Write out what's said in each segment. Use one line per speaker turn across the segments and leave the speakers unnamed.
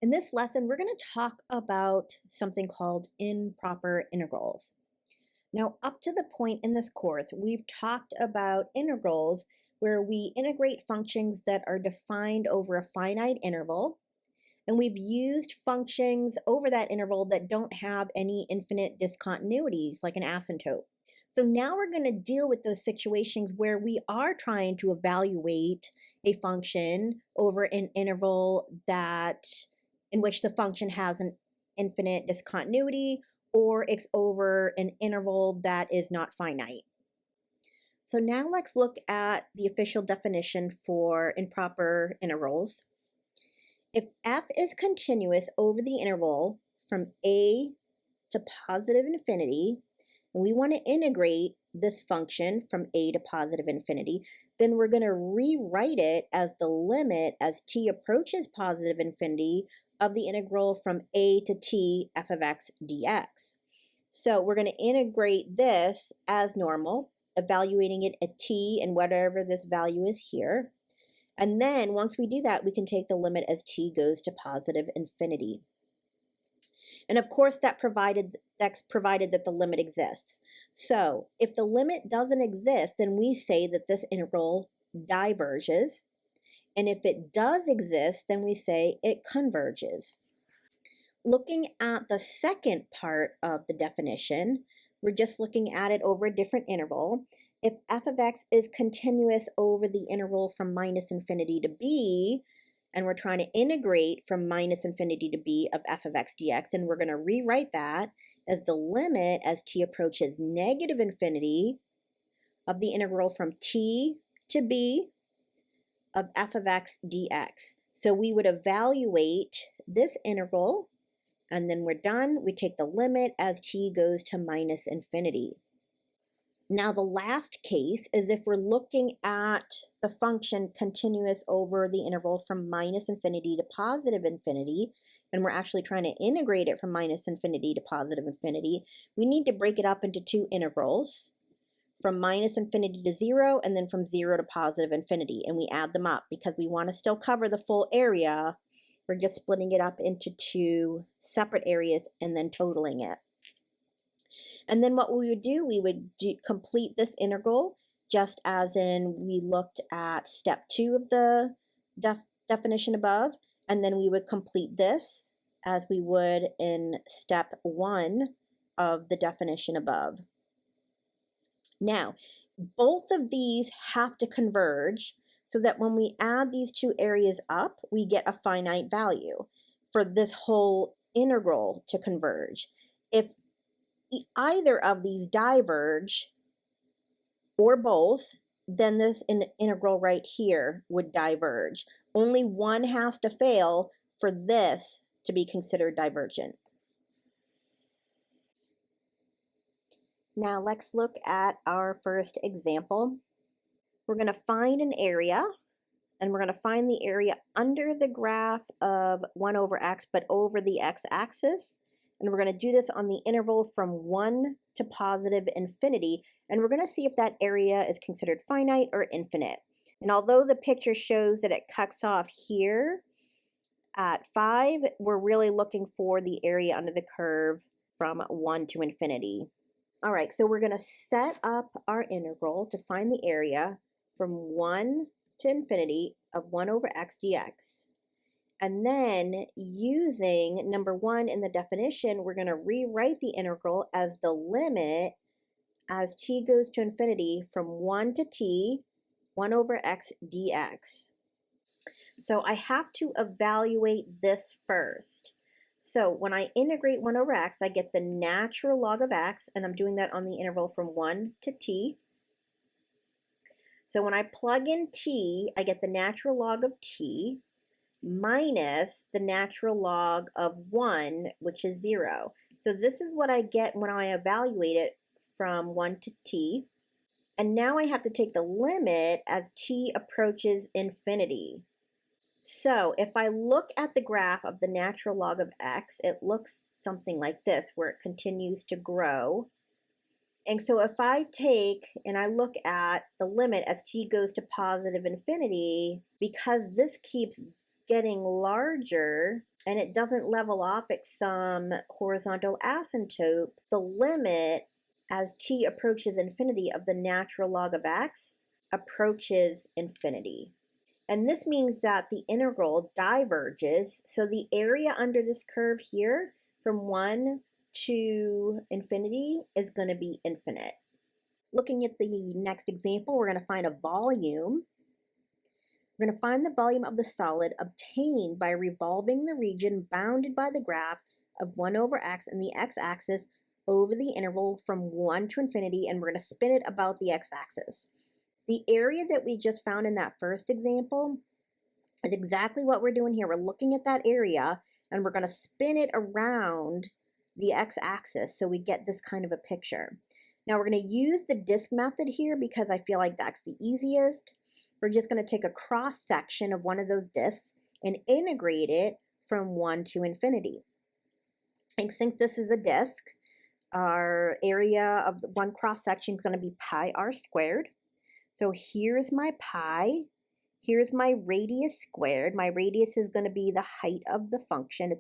In this lesson, we're going to talk about something called improper integrals. Now, up to the point in this course, we've talked about integrals where we integrate functions that are defined over a finite interval, and we've used functions over that interval that don't have any infinite discontinuities, like an asymptote. So now we're going to deal with those situations where we are trying to evaluate a function over an interval that in which the function has an infinite discontinuity, or it's over an interval that is not finite. So now let's look at the official definition for improper integrals. If f is continuous over the interval from a to positive infinity, and we want to integrate this function from a to positive infinity, then we're going to rewrite it as the limit as t approaches positive infinity of the integral from a to t f of x dx. So we're going to integrate this as normal, evaluating it at t and whatever this value is here. And then once we do that, we can take the limit as t goes to positive infinity. And of course, that's provided that the limit exists. So if the limit doesn't exist, then we say that this integral diverges. And if it does exist, then we say it converges. Looking at the second part of the definition, we're just looking at it over a different interval. If f of x is continuous over the interval from minus infinity to b, and we're trying to integrate from minus infinity to b of f of x dx, then we're going to rewrite that as the limit as t approaches negative infinity of the integral from t to b of f of x dx. So we would evaluate this integral, and then we're done. We take the limit as t goes to minus infinity. Now the last case is if we're looking at the function continuous over the interval from minus infinity to positive infinity, and we're actually trying to integrate it from minus infinity to positive infinity, we need to break it up into two integrals, from minus infinity to 0, and then from 0 to positive infinity, and we add them up because we want to still cover the full area. We're just splitting it up into two separate areas and then totaling it. And then what we would do, complete this integral just as in we looked at step 2 of the definition above, and then we would complete this as we would in step 1 of the definition above. Now, both of these have to converge so that when we add these two areas up, we get a finite value for this whole integral to converge. If either of these diverge, or both, then this integral right here would diverge. Only one has to fail for this to be considered divergent. Now let's look at our first example. We're going to find an area, and we're going to find the area under the graph of 1 over x, but over the x-axis. And we're going to do this on the interval from 1 to positive infinity. And we're going to see if that area is considered finite or infinite. And although the picture shows that it cuts off here at 5, we're really looking for the area under the curve from 1 to infinity. All right, so we're going to set up our integral to find the area from 1 to infinity of 1 over x dx. And then using number 1 in the definition, we're going to rewrite the integral as the limit as t goes to infinity from 1 to t, 1 over x dx. So I have to evaluate this first. So when I integrate 1 over x, I get the natural log of x, and I'm doing that on the interval from 1 to t. So when I plug in t, I get the natural log of t minus the natural log of 1, which is 0. So this is what I get when I evaluate it from 1 to t. And now I have to take the limit as t approaches infinity. So if I look at the graph of the natural log of x, it looks something like this, where it continues to grow. And so if I take and I look at the limit as t goes to positive infinity, because this keeps getting larger and it doesn't level off at some horizontal asymptote, the limit as t approaches infinity of the natural log of x approaches infinity. And this means that the integral diverges, so the area under this curve here from 1 to infinity is going to be infinite. Looking at the next example, we're going to find a volume. We're going to find the volume of the solid obtained by revolving the region bounded by the graph of 1 over x and the x-axis over the interval from 1 to infinity, and we're going to spin it about the x-axis. The area that we just found in that first example is exactly what we're doing here. We're looking at that area and we're going to spin it around the x-axis so we get this kind of a picture. Now we're going to use the disk method here because I feel like that's the easiest. We're just going to take a cross section of one of those disks and integrate it from 1 to infinity. And since this is a disk, our area of one cross section is going to be pi r squared. So here's my pi, here's my radius squared. My radius is going to be the height of the function.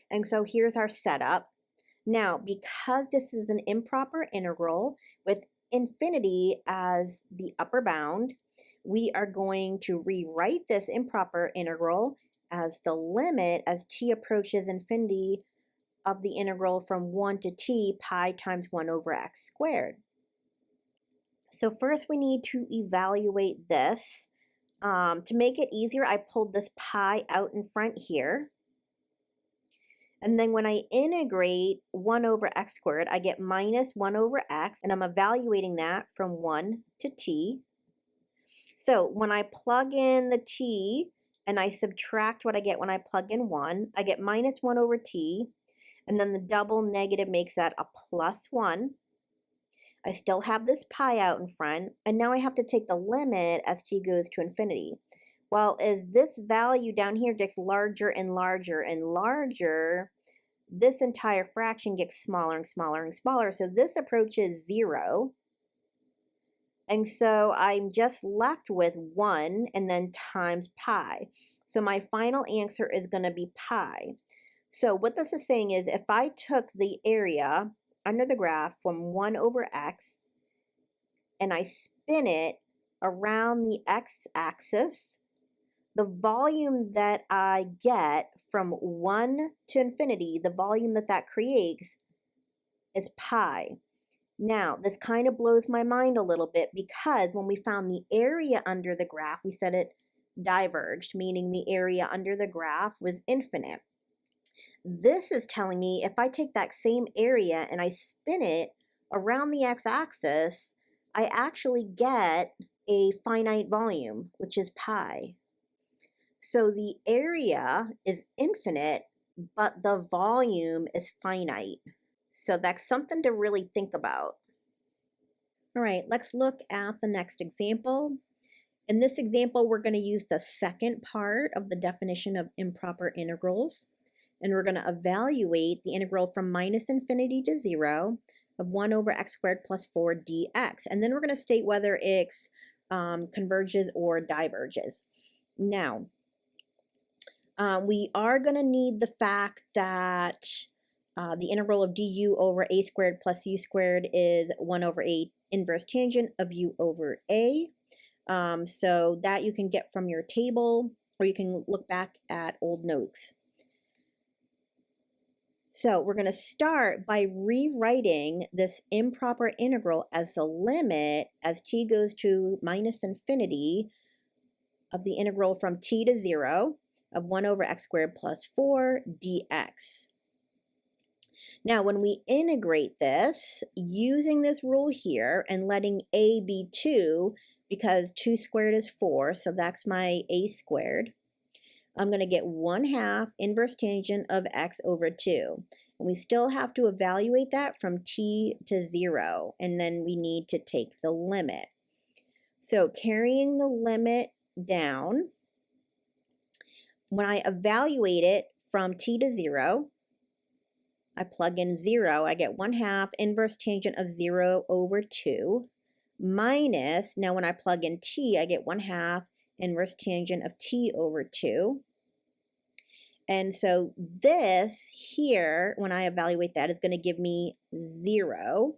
And so here's our setup. Now, because this is an improper integral with infinity as the upper bound, we are going to rewrite this improper integral as the limit as t approaches infinity of the integral from 1 to t pi times 1 over x squared. So first we need to evaluate this. To make it easier, I pulled this pi out in front here. And then when I integrate 1 over x squared, I get minus 1 over x, and I'm evaluating that from 1 to t. So when I plug in the t and I subtract what I get when I plug in 1, I get minus 1 over t, and then the double negative makes that a plus 1. I still have this pi out in front, and now I have to take the limit as t goes to infinity. Well, as this value down here gets larger and larger and larger, this entire fraction gets smaller and smaller and smaller. So this approaches 0. And so I'm just left with 1 and then times pi. So my final answer is going to be pi. So what this is saying is if I took the area under the graph from 1 over x and I spin it around the x-axis, the volume that I get from 1 to infinity, the volume that that creates, is pi. Now, this kind of blows my mind a little bit because when we found the area under the graph, we said it diverged, meaning the area under the graph was infinite. This is telling me if I take that same area and I spin it around the x-axis, I actually get a finite volume, which is pi. So the area is infinite, but the volume is finite. So that's something to really think about. All right, let's look at the next example. In this example, we're going to use the second part of the definition of improper integrals. And we're going to evaluate the integral from minus infinity to 0 of 1 over x squared plus 4 dx. And then we're going to state whether x converges or diverges. Now, we are going to need the fact that the integral of du over a squared plus u squared is 1 over a inverse tangent of u over a. So that you can get from your table, or you can look back at old notes. So we're going to start by rewriting this improper integral as the limit as t goes to minus infinity of the integral from t to 0 of 1 over x squared plus 4 dx. Now, when we integrate this, using this rule here and letting a be 2, because 2 squared is 4, so that's my a squared, I'm going to get 1/2 inverse tangent of x over 2. And we still have to evaluate that from t to 0, and then we need to take the limit. So carrying the limit down, when I evaluate it from t to 0, I plug in 0, I get 1/2 inverse tangent of 0 over 2, minus, now when I plug in t, I get 1/2 inverse tangent of t over 2. And so this here, when I evaluate that, is going to give me 0.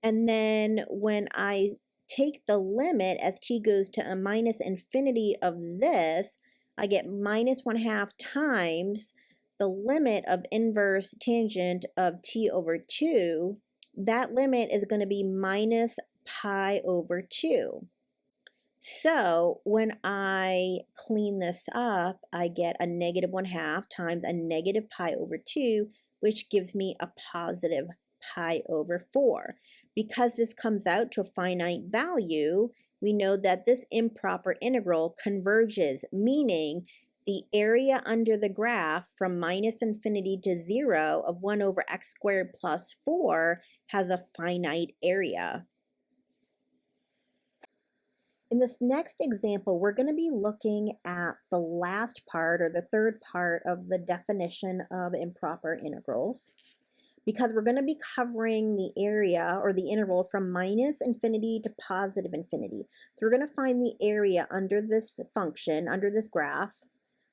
And then when I take the limit as t goes to a minus infinity of this, I get minus 1/2 times the limit of inverse tangent of t over 2. That limit is going to be minus pi over 2. So when I clean this up, I get a negative 1/2 times a negative pi over 2, which gives me a positive pi over 4. Because this comes out to a finite value, we know that this improper integral converges, meaning the area under the graph from minus infinity to 0 of 1 over x squared plus 4 has a finite area. In this next example, we're going to be looking at the last part, or the third part of the definition of improper integrals, because we're going to be covering the area or the interval from minus infinity to positive infinity. So we're going to find the area under this function, under this graph,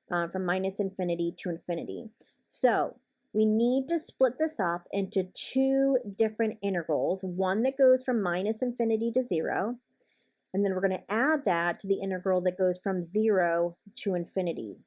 from minus infinity to infinity. So we need to split this up into two different integrals, one that goes from minus infinity to 0, and then we're going to add that to the integral that goes from 0 to infinity.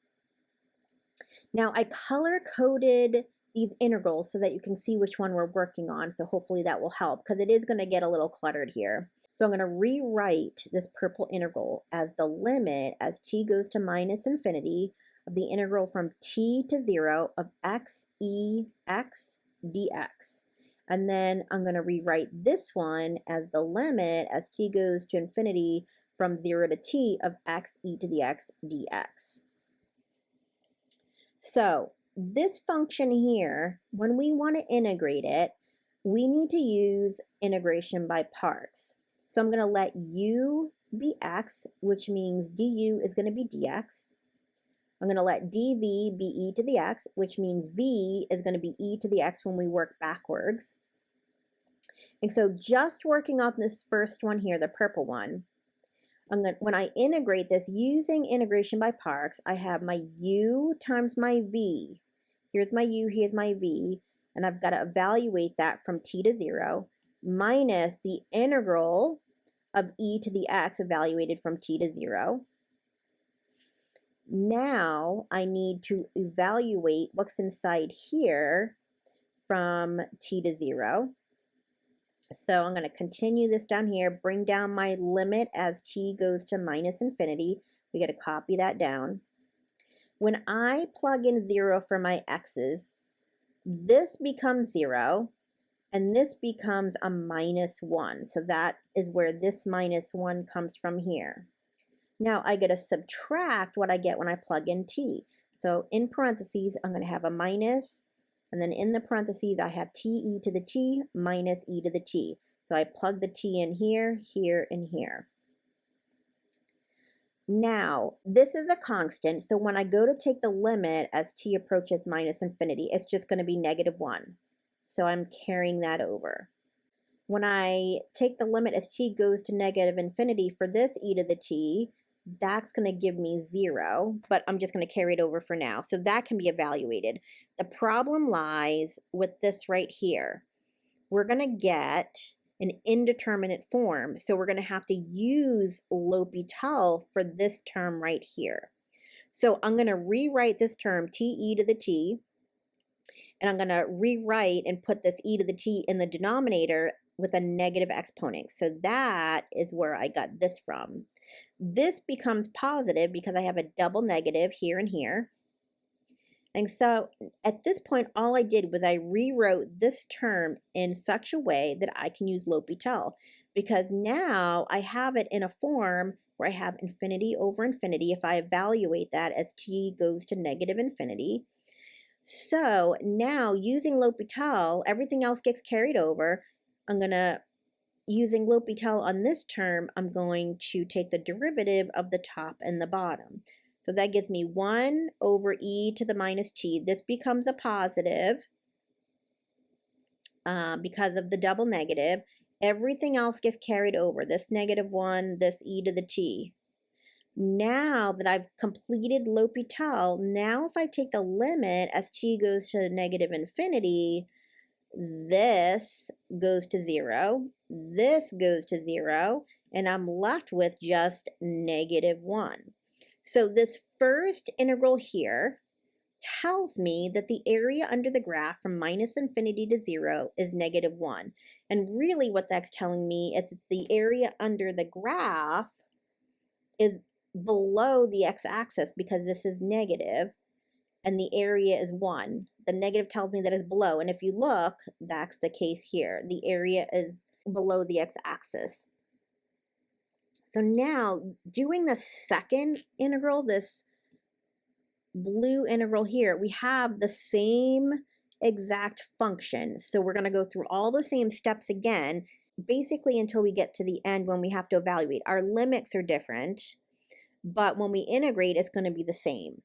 Now, I color-coded these integrals so that you can see which one we're working on, so hopefully that will help, because it is going to get a little cluttered here. So I'm going to rewrite this purple integral as the limit as t goes to minus infinity of the integral from t to 0 of x e x dx. And then I'm going to rewrite this one as the limit as t goes to infinity from 0 to t of x e to the x dx. So this function here, when we want to integrate it, we need to use integration by parts. So I'm going to let u be x, which means du is going to be dx. I'm going to let dv be e to the x, which means v is going to be e to the x when we work backwards. And so just working on this first one here, the purple one, when I integrate this using integration by parts, I have my u times my v. Here's my u, here's my v, and I've got to evaluate that from t to 0 minus the integral of e to the x evaluated from t to 0. Now I need to evaluate what's inside here from t to 0. So I'm going to continue this down here, bring down my limit as t goes to minus infinity. We got to copy that down. When I plug in 0 for my x's, this becomes 0, and this becomes a minus 1. So that is where this minus 1 comes from here. Now I get to subtract what I get when I plug in t. So in parentheses, I'm going to have a minus, and then in the parentheses, I have t e to the t minus e to the t. So I plug the t in here, here, and here. Now, this is a constant, so when I go to take the limit as t approaches minus infinity, it's just going to be negative 1. So I'm carrying that over. When I take the limit as t goes to negative infinity for this e to the t, that's going to give me 0, but I'm just going to carry it over for now. So that can be evaluated. The problem lies with this right here. We're going to get an indeterminate form, so we're going to have to use L'Hopital for this term right here. So I'm going to rewrite this term t e to the t, and I'm going to rewrite and put this e to the t in the denominator with a negative exponent. So that is where I got this from. This becomes positive because I have a double negative here and here. And so at this point, all I did was I rewrote this term in such a way that I can use L'Hopital, because now I have it in a form where I have infinity over infinity if I evaluate that as t goes to negative infinity. So now using L'Hopital, everything else gets carried over. Using L'Hopital on this term, I'm going to take the derivative of the top and the bottom. So that gives me 1 over e to the minus t. This becomes a positive because of the double negative. Everything else gets carried over. This negative 1, this e to the t. Now that I've completed L'Hopital, now if I take the limit as t goes to negative infinity, this goes to 0, this goes to 0, and I'm left with just -1. So this first integral here tells me that the area under the graph from minus infinity to 0 is -1. And really what that's telling me is that the area under the graph is below the x-axis because this is negative and the area is 1. The negative tells me that it's below, and if you look, that's the case here. The area is below the x-axis. So now, doing the second integral, this blue integral here, we have the same exact function. So we're going to go through all the same steps again, basically until we get to the end when we have to evaluate. Our limits are different, but when we integrate, it's going to be the same.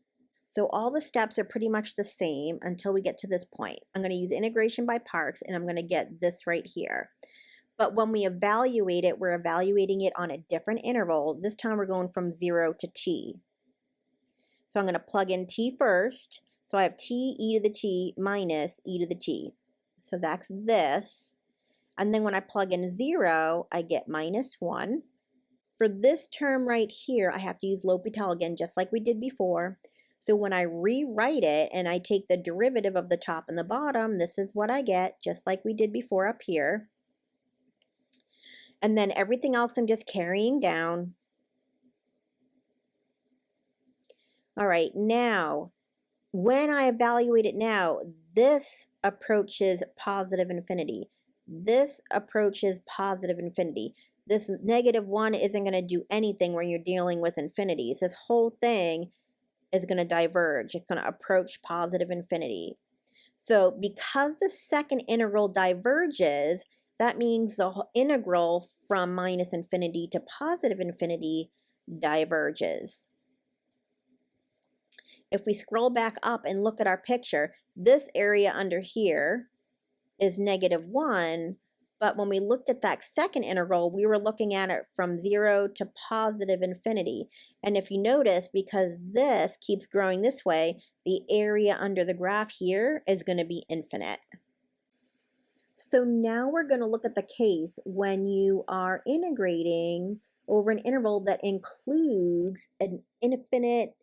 So all the steps are pretty much the same until we get to this point. I'm going to use integration by parts, and I'm going to get this right here. But when we evaluate it, we're evaluating it on a different interval. This time we're going from 0 to t. So I'm going to plug in t first. So I have t e to the t minus e to the t. So that's this. And then when I plug in 0, I get -1. For this term right here, I have to use L'Hopital again, just like we did before. So when I rewrite it and I take the derivative of the top and the bottom, this is what I get, just like we did before up here. And then everything else I'm just carrying down. All right, now, when I evaluate it now, this approaches positive infinity. This approaches positive infinity. This -1 isn't going to do anything when you're dealing with infinities. This whole thing is going to diverge. It's going to approach positive infinity. So because the second integral diverges, that means the integral from minus infinity to positive infinity diverges. If we scroll back up and look at our picture, this area under here is -1, but when we looked at that second integral, we were looking at it from 0 to positive infinity. And if you notice, because this keeps growing this way, the area under the graph here is going to be infinite. So now we're going to look at the case when you are integrating over an interval that includes an infinite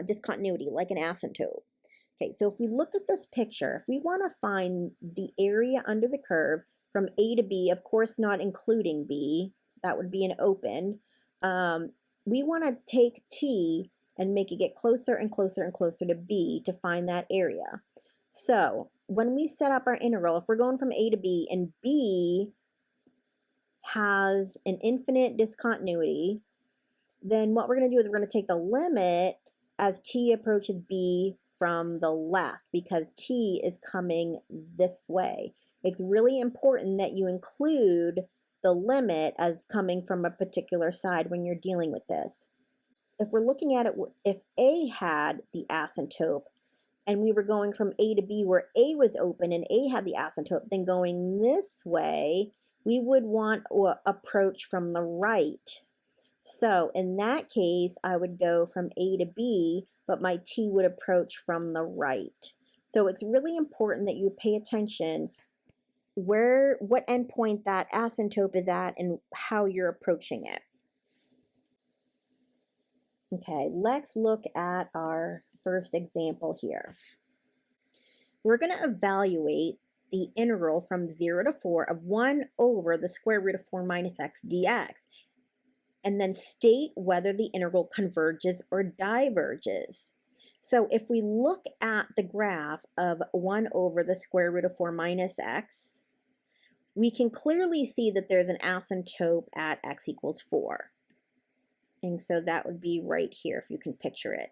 discontinuity, like an asymptote. Okay, so if we look at this picture, if we want to find the area under the curve from A to B, of course not including B, that would be an open, we want to take T and make it get closer and closer and closer to B to find that area. So when we set up our integral, if we're going from A to B and B has an infinite discontinuity, then what we're going to do is we're going to take the limit as T approaches B from the left because T is coming this way. It's really important that you include the limit as coming from a particular side when you're dealing with this. If we're looking at it, if A had the asymptote and we were going from A to B where A was open and A had the asymptote, then going this way, we would want to approach from the right. So in that case, I would go from A to B, but my T would approach from the right. So it's really important that you pay attention what endpoint that asymptote is at and how you're approaching it. Okay, let's look at our first example here. We're going to evaluate the integral from 0 to 4 of 1 over the square root of 4 minus x dx, and then state whether the integral converges or diverges. So if we look at the graph of 1 over the square root of 4 minus x, we can clearly see that there's an asymptote at x equals 4. And so that would be right here if you can picture it.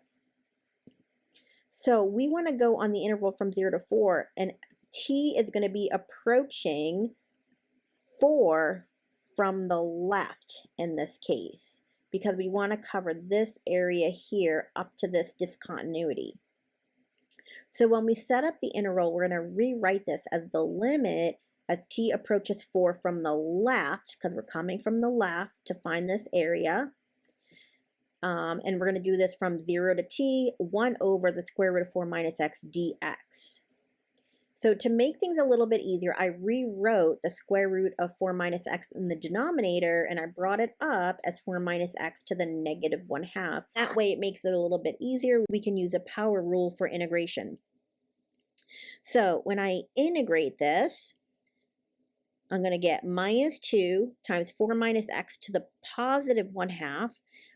So we want to go on the interval from 0 to 4, and t is going to be approaching 4 from the left in this case, because we want to cover this area here up to this discontinuity. So when we set up the integral, we're going to rewrite this as the limit as t approaches 4 from the left, because we're coming from the left to find this area. and we're going to do this from 0 to t, 1 over the square root of 4 minus x dx. So to make things a little bit easier, I rewrote the square root of 4 minus x in the denominator, and I brought it up as 4 minus x to the negative 1/2. That way it makes it a little bit easier. We can use a power rule for integration. So when I integrate this, I'm going to get minus 2 times 4 minus x to the positive 1/2.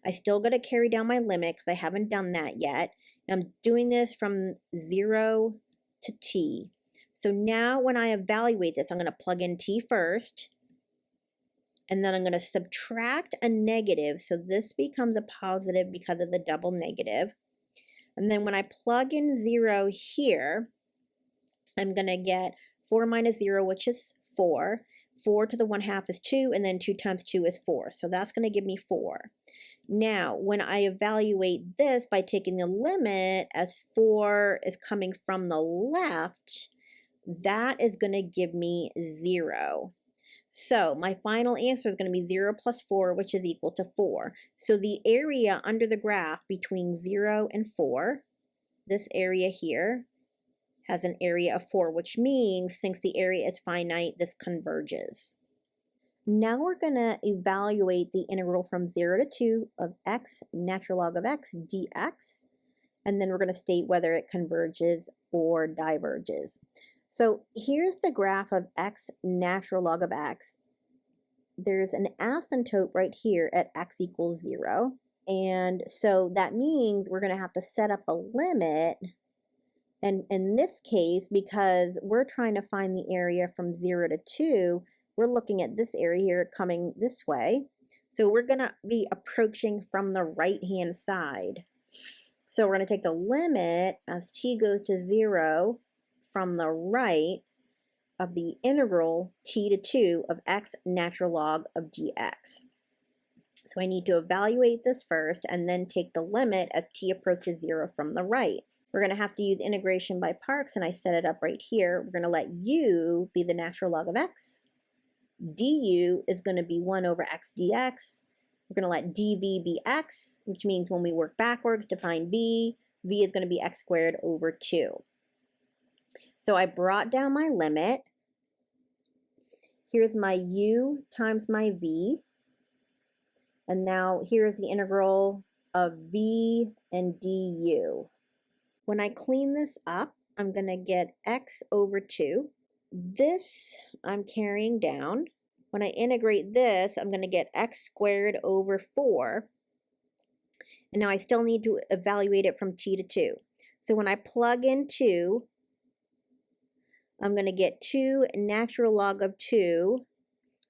I still got to carry down my limit because I haven't done that yet. I'm doing this from 0 to t. So now when I evaluate this, I'm going to plug in t first, and then I'm going to subtract a negative. So this becomes a positive because of the double negative. And then when I plug in 0 here, I'm going to get 4 minus 0, which is 4. 4 to the 1/2 is 2, and then 2 times 2 is 4. So that's going to give me 4. Now, when I evaluate this by taking the limit as 4 is coming from the left, that is going to give me 0. So my final answer is going to be 0 plus 4, which is equal to 4. So the area under the graph between 0 and 4, this area here, has an area of 4, which means since the area is finite, this converges. Now we're going to evaluate the integral from 0 to 2 of x natural log of x dx, and then we're going to state whether it converges or diverges. So here's the graph of x natural log of x. There's an asymptote right here at x equals 0, and so that means we're going to have to set up a limit. And in this case, because we're trying to find the area from 0 to 2, we're looking at this area here coming this way. So we're going to be approaching from the right-hand side. So we're going to take the limit as t goes to 0 from the right of the integral t to 2 of x natural log of dx. So I need to evaluate this first and then take the limit as t approaches 0 from the right. We're going to have to use integration by parts, and I set it up right here. We're going to let u be the natural log of x. Du is going to be 1 over x dx. We're going to let dv be x, which means when we work backwards to find v is going to be x squared over 2. So I brought down my limit. Here's my u times my v. And now here's the integral of v and du. When I clean this up, I'm going to get x over 2. This I'm carrying down. When I integrate this, I'm going to get x squared over 4. And now I still need to evaluate it from t to 2. So when I plug in 2, I'm going to get 2 natural log of 2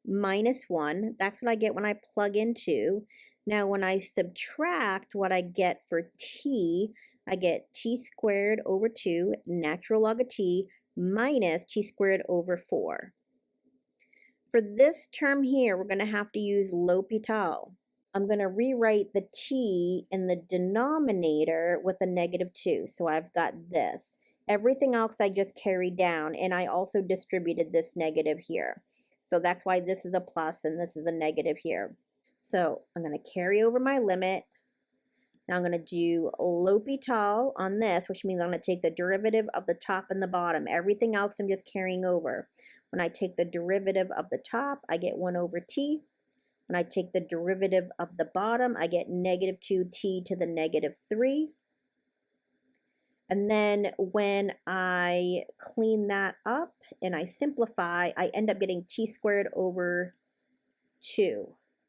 minus 1. That's what I get when I plug in 2. Now when I subtract what I get for t, I get t squared over 2 natural log of t minus t squared over 4. For this term here, we're going to have to use L'Hopital. I'm going to rewrite the t in the denominator with a negative 2. So I've got this. Everything else I just carried down, and I also distributed this negative here. So that's why this is a plus and this is a negative here. So I'm going to carry over my limit. Now I'm going to do L'Hopital on this, which means I'm going to take the derivative of the top and the bottom. Everything else I'm just carrying over. When I take the derivative of the top, I get 1 over t. When I take the derivative of the bottom, I get negative 2t to the negative 3. And then when I clean that up and I simplify, I end up getting t squared over 2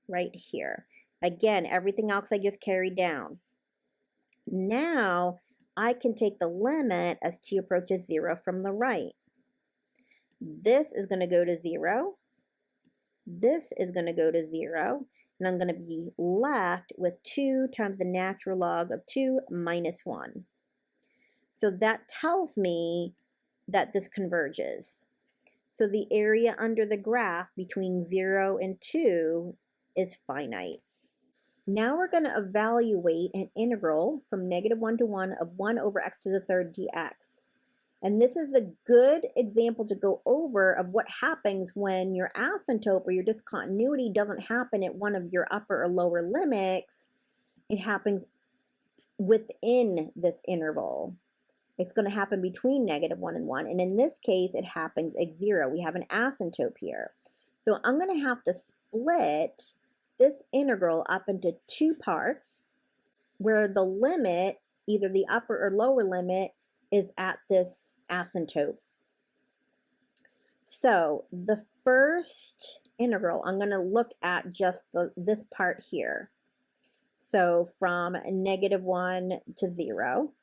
right here. Again, everything else I just carried down. Now I can take the limit as t approaches 0 from the right. This is going to go to 0. This is going to go to 0. And I'm going to be left with 2 times the natural log of 2 minus 1. So that tells me that this converges. So the area under the graph between 0 and 2 is finite. Now we're going to evaluate an integral from negative 1 to 1 of 1 over x to the third dx. And this is a good example to go over of what happens when your asymptote or your discontinuity doesn't happen at one of your upper or lower limits. it happens within this interval. It's going to happen between -1 and 1. And in this case, it happens at 0. We have an asymptote here. So I'm going to have to split this integral up into two parts where the limit, either the upper or lower limit, is at this asymptote. So the first integral, I'm going to look at just this part here. So from -1 to 0.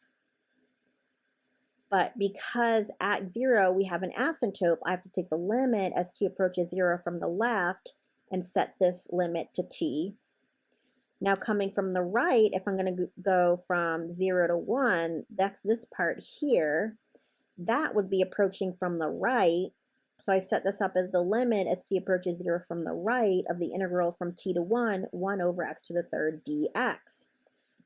But because at 0 we have an asymptote, I have to take the limit as t approaches 0 from the left and set this limit to t. Now coming from the right, if I'm going to go from 0 to 1, that's this part here. That would be approaching from the right. So I set this up as the limit as t approaches 0 from the right of the integral from t to 1, 1 over x to the third dx.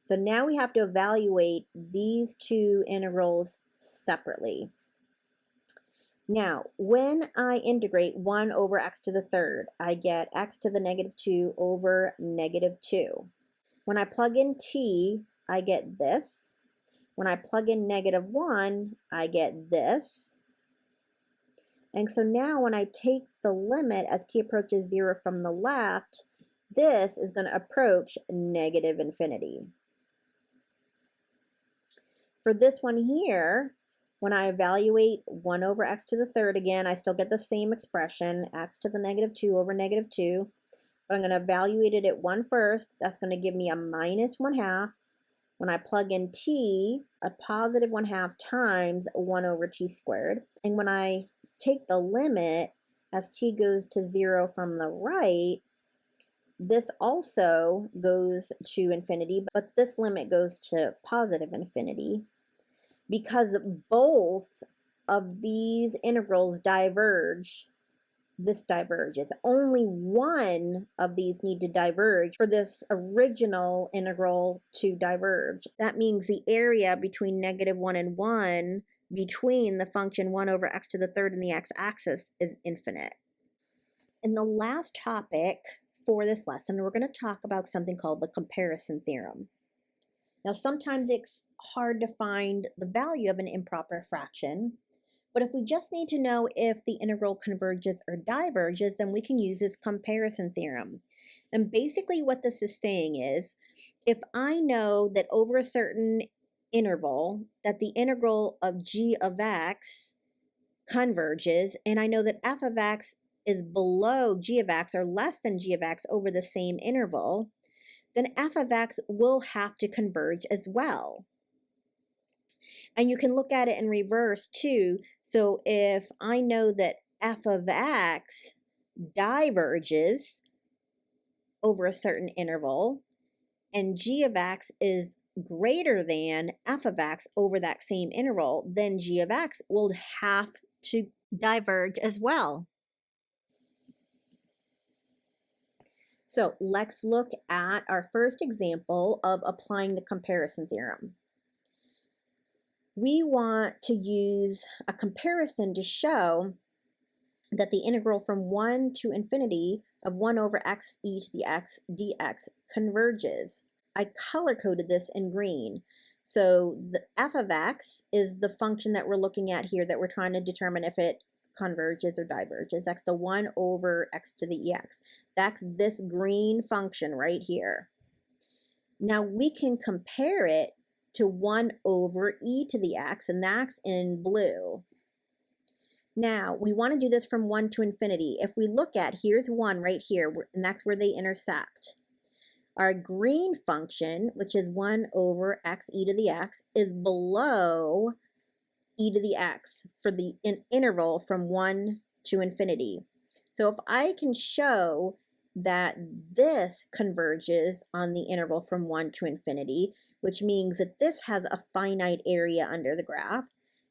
So now we have to evaluate these two integrals separately. Now, when I integrate 1 over x to the third, I get x to the -2 over -2. When I plug in t, I get this. When I plug in -1, I get this. And so now when I take the limit as t approaches 0 from the left, this is going to approach -infinity. For this one here, when I evaluate 1 over x to the third, again, I still get the same expression, x to the -2 over -2. But I'm going to evaluate it at 1 first. That's going to give me a -1/2. When I plug in t, a +1/2 times 1 over t squared. And when I take the limit as t goes to 0 from the right, this also goes to infinity, but this limit goes to +infinity. Because both of these integrals diverge, this diverges. Only one of these need to diverge for this original integral to diverge. That means the area between -1 and 1 between the function 1 over x to the third and the x-axis is infinite. In the last topic for this lesson, we're going to talk about something called the comparison theorem. Now, sometimes it's hard to find the value of an improper fraction, but if we just need to know if the integral converges or diverges, then we can use this comparison theorem. And basically what this is saying is, if I know that over a certain interval that the integral of g of x converges, and I know that f of x is below g of x or less than g of x over the same interval, then f of x will have to converge as well. And you can look at it in reverse too. So if I know that f of x diverges over a certain interval and g of x is greater than f of x over that same interval, then g of x will have to diverge as well. So let's look at our first example of applying the comparison theorem. We want to use a comparison to show that the integral from 1 to infinity of 1 over x e to the x dx converges. I color-coded this in green. So the f of x is the function that we're looking at here that we're trying to determine if it converges or diverges. That's the 1 over x to the ex. That's this green function right here. Now we can compare it to 1 over e to the x, and that's in blue. Now, we want to do this from 1 to infinity. If we look at, here's 1 right here, and that's where they intersect. Our green function, which is 1 over x e to the x, is below e to the x for the interval from 1 to infinity. So if I can show that this converges on the interval from 1 to infinity, which means that this has a finite area under the graph,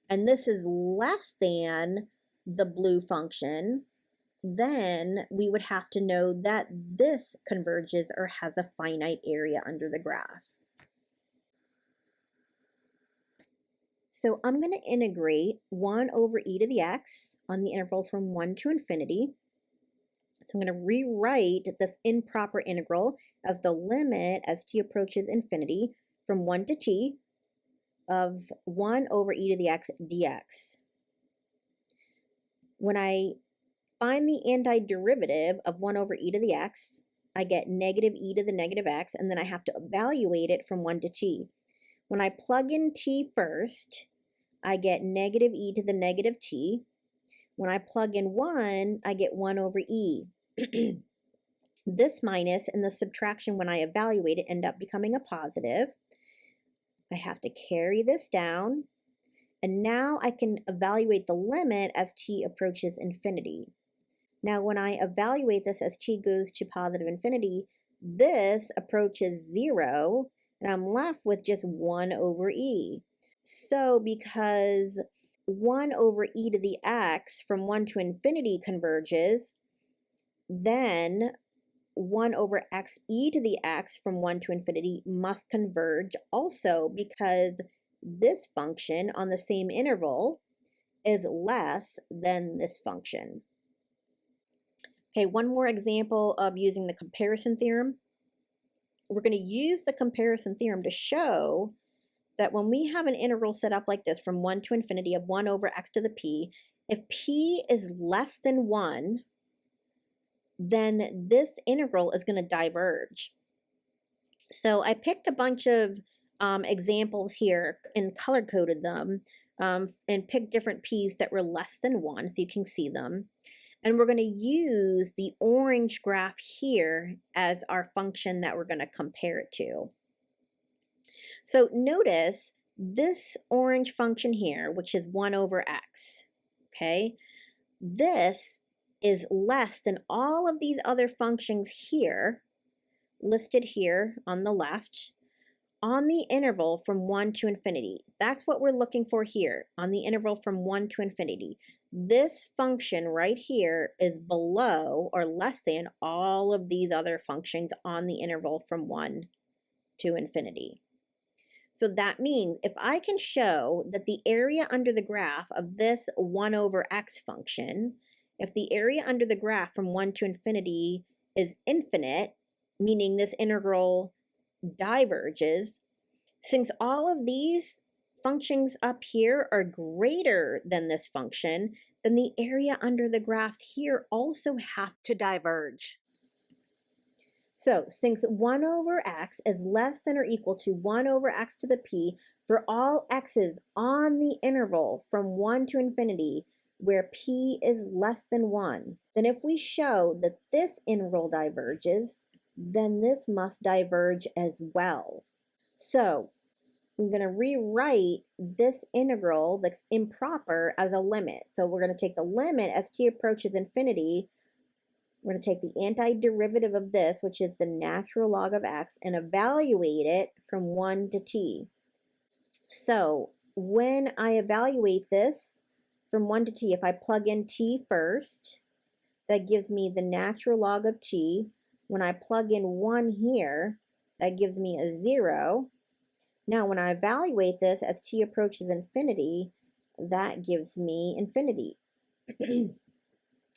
and this is less than the blue function, then we would have to know that this converges or has a finite area under the graph. So I'm going to integrate 1 over e to the x on the interval from 1 to infinity. So I'm going to rewrite this improper integral as the limit as t approaches infinity from 1 to t of 1 over e to the x dx. When I find the antiderivative of 1 over e to the x, I get negative e to the negative x, and then I have to evaluate it from 1 to t. When I plug in t first, I get negative e to the negative t. When I plug in 1, I get 1 over e. This minus and the subtraction when I evaluate it end up becoming a positive. I have to carry this down, and now I can evaluate the limit as t approaches infinity. Now when I evaluate this as t goes to positive infinity, this approaches 0, and I'm left with just 1 over e. So because 1 over e to the x from 1 to infinity converges, then 1 over x e to the x from 1 to infinity must converge also, because this function on the same interval is less than this function. Okay, one more example of using the comparison theorem. We're going to use the comparison theorem to show that when we have an integral set up like this from 1 to infinity of 1 over x to the p, if p is less than 1, then this integral is going to diverge. So I picked a bunch of examples here and color-coded them and picked different p's that were less than 1 so you can see them. And we're going to use the orange graph here as our function that we're going to compare it to. So notice this orange function here, which is 1 over x, okay? This is less than all of these other functions here, listed here on the left, on the interval from 1 to infinity. That's what we're looking for here, on the interval from 1 to infinity. This function right here is below or less than all of these other functions on the interval from 1 to infinity. So that means if I can show that the area under the graph of this 1 over x function, if the area under the graph from 1 to infinity is infinite, meaning this integral diverges, since all of these functions up here are greater than this function, then the area under the graph here also have to diverge. So since 1 over x is less than or equal to 1 over x to the p for all x's on the interval from 1 to infinity where p is less than 1, then if we show that this integral diverges, then this must diverge as well. So I'm going to rewrite this integral that's improper as a limit. So we're going to take the limit as t approaches infinity. We're going to take the antiderivative of this, which is the natural log of x, and evaluate it from 1 to t. So when I evaluate this from 1 to t, if I plug in t first, that gives me the natural log of t. When I plug in 1 here, that gives me a 0. Now when I evaluate this as t approaches infinity, that gives me infinity.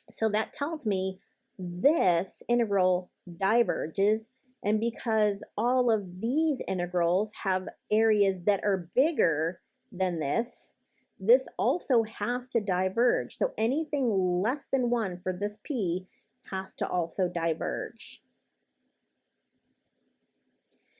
So that tells me this integral diverges, and because all of these integrals have areas that are bigger than this also has to diverge. So anything less than 1 for this p has to also diverge.